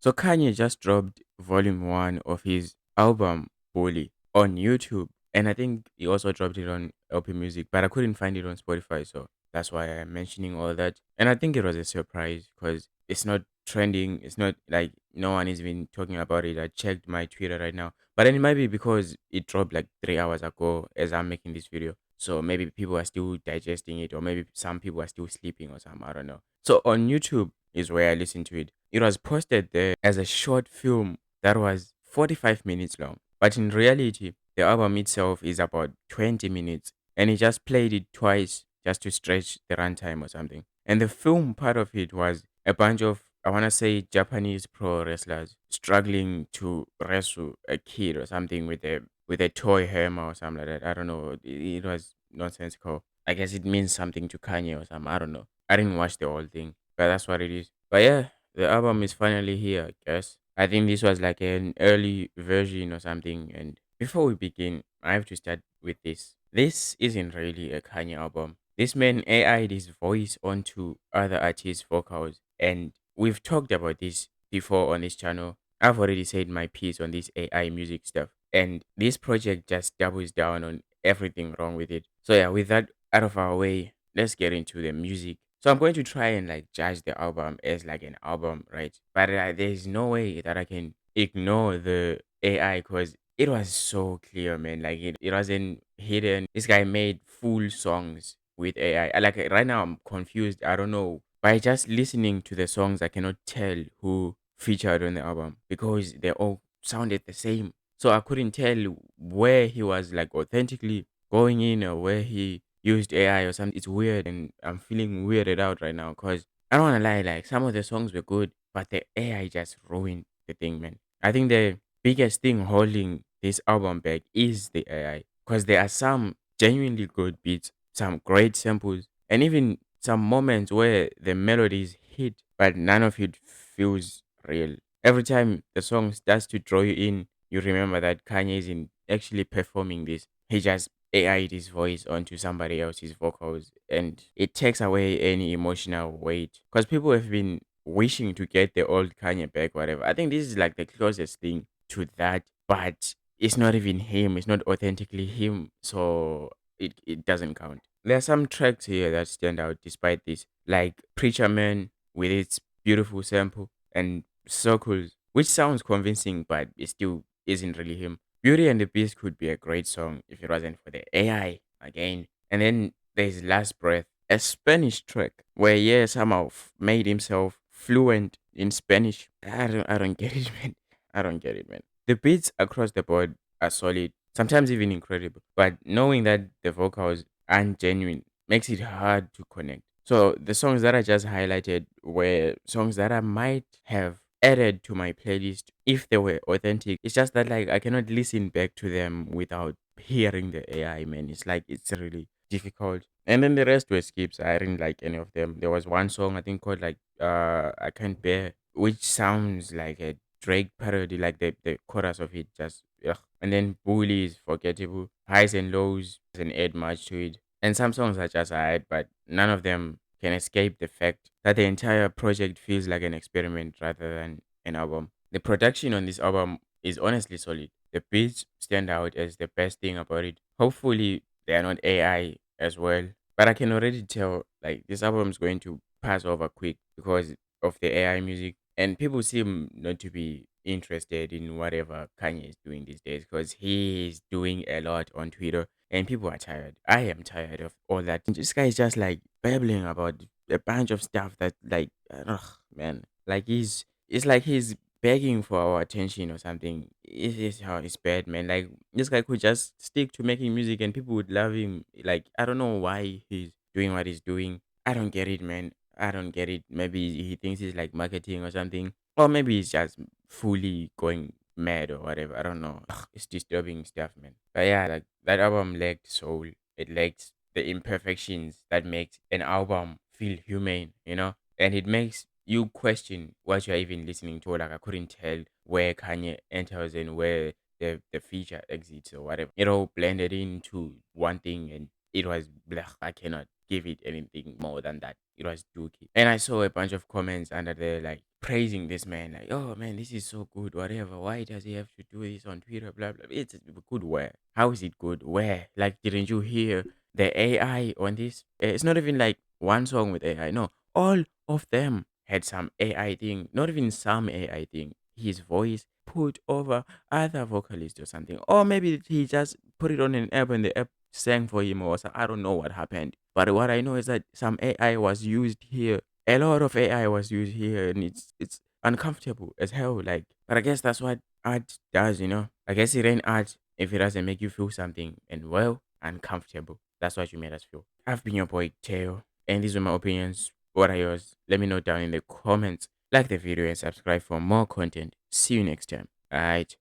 So Kanye just dropped volume one of his album Bully on YouTube. And I think he also dropped it on LP Music, but I couldn't find it on Spotify. So that's why I'm mentioning all that. And I think it was a surprise because it's not trending. It's not like no one is even talking about it. I checked my Twitter right now. But then it might be because it dropped like 3 hours ago as I'm making this video. So maybe people are still digesting it, or maybe some people are still sleeping or something. I don't know. So on YouTube is where I listen to it. It was posted there as a short film that was 45 minutes long. But in reality, the album itself is about 20 minutes. And he just played it twice just to stretch the runtime or something. And the film part of it was a bunch of, I want to say, Japanese pro wrestlers struggling to wrestle a kid or something with a toy hammer or something like that. I don't know. It was nonsensical. I guess it means something to Kanye or something. I don't know. I didn't watch the whole thing, but that's what it is. But yeah, the album is finally here, I guess. I think this was like an early version or something. And before we begin, I have to start with this. This isn't really a Kanye album. This man AI'd his voice onto other artists' vocals. And we've talked about this before on this channel. I've already said my piece on this AI music stuff. And this project just doubles down on everything wrong with it. So yeah, with that out of our way, let's get into the music. So I'm going to try and like judge the album as like an album, right? But there's no way that I can ignore the AI because it was so clear, man. Like it wasn't hidden. This guy made full songs with AI. Like right now, I'm confused. I don't know. By just listening to the songs, I cannot tell who featured on the album because they all sounded the same. So I couldn't tell where he was like authentically going in or where he used AI or something. It's weird and I'm feeling weirded out right now because I don't want to lie, like some of the songs were good, but the AI just ruined the thing, man. I think the biggest thing holding this album back is the AI because there are some genuinely good beats, some great samples, and even some moments where the melodies hit, but none of it feels real. Every time the song starts to draw you in, you remember that Kanye isn't actually performing this. He just AI'd his voice onto somebody else's vocals, and it takes away any emotional weight. Because people have been wishing to get the old Kanye back, whatever. I think this is like the closest thing to that, but it's not even him. It's not authentically him, so it doesn't count. There are some tracks here that stand out despite this, like Preacher Man with its beautiful sample and Circles, which sounds convincing, but it still isn't really him. Beauty and the Beast could be a great song if it wasn't for the AI again. And then there's Last Breath, a Spanish track where yeah somehow made himself fluent in Spanish. I don't get it, man. I don't get it, man. The beats across the board are solid, sometimes even incredible. But knowing that the vocals aren't genuine makes it hard to connect. So the songs that I just highlighted were songs that I might have added to my playlist if they were authentic. It's just that like I cannot listen back to them without hearing the AI, man. It's like it's really difficult. And then the rest were skips. I didn't like any of them. There was one song I think called like I Can't Bear, which sounds like a Drake parody, like the chorus of it just ugh. And then Bully is forgettable. Highs and lows doesn't add much to it. And some songs are just alright, but none of them can escape the fact that the entire project feels like an experiment rather than an album. The production on this album is honestly solid. The beats stand out as the best thing about it. Hopefully, they are not AI as well. But I can already tell like this album is going to pass over quick because of the AI music. And people seem not to be interested in whatever Kanye is doing these days because he is doing a lot on Twitter and people are tired. I am tired of all that. This guy is just like babbling about a bunch of stuff that like ugh, man. Like it's like he's begging for our attention or something. It is how it's bad, man. Like this guy could just stick to making music and people would love him. Like I don't know why he's doing what he's doing. I don't get it, man. I don't get it. Maybe he thinks it's like marketing or something. Or maybe he's just fully going mad or whatever. I don't know. Ugh, it's disturbing stuff, man. But yeah, like that album lacked soul. It lacked the imperfections that makes an album feel humane, you know? And it makes you question what you're even listening to. Like I couldn't tell where Kanye enters and where the feature exits or whatever. It all blended into one thing and it was blah. I cannot give it anything more than that. It was dookie. And I saw a bunch of comments under there like praising this man, like, oh man, this is so good, whatever. Why does he have to do this on Twitter? Blah blah. It's good where? How is it good? Where? Like, didn't you hear the AI on this? It's not even like one song with AI. No, all of them had some AI thing. Not even some AI thing. His voice put over other vocalists or something, or maybe he just put it on an app and the app sang for him, or so. I don't know what happened. But what I know is that some AI was used here. A lot of AI was used here, and it's uncomfortable as hell. Like, but I guess that's what art does, you know. I guess it ain't art if it doesn't make you feel something and well uncomfortable. That's what you made us feel. I've been your boy Teo, and these were my opinions. What are yours? Let me know down in the comments. Like the video and subscribe for more content. See you next time. Alright.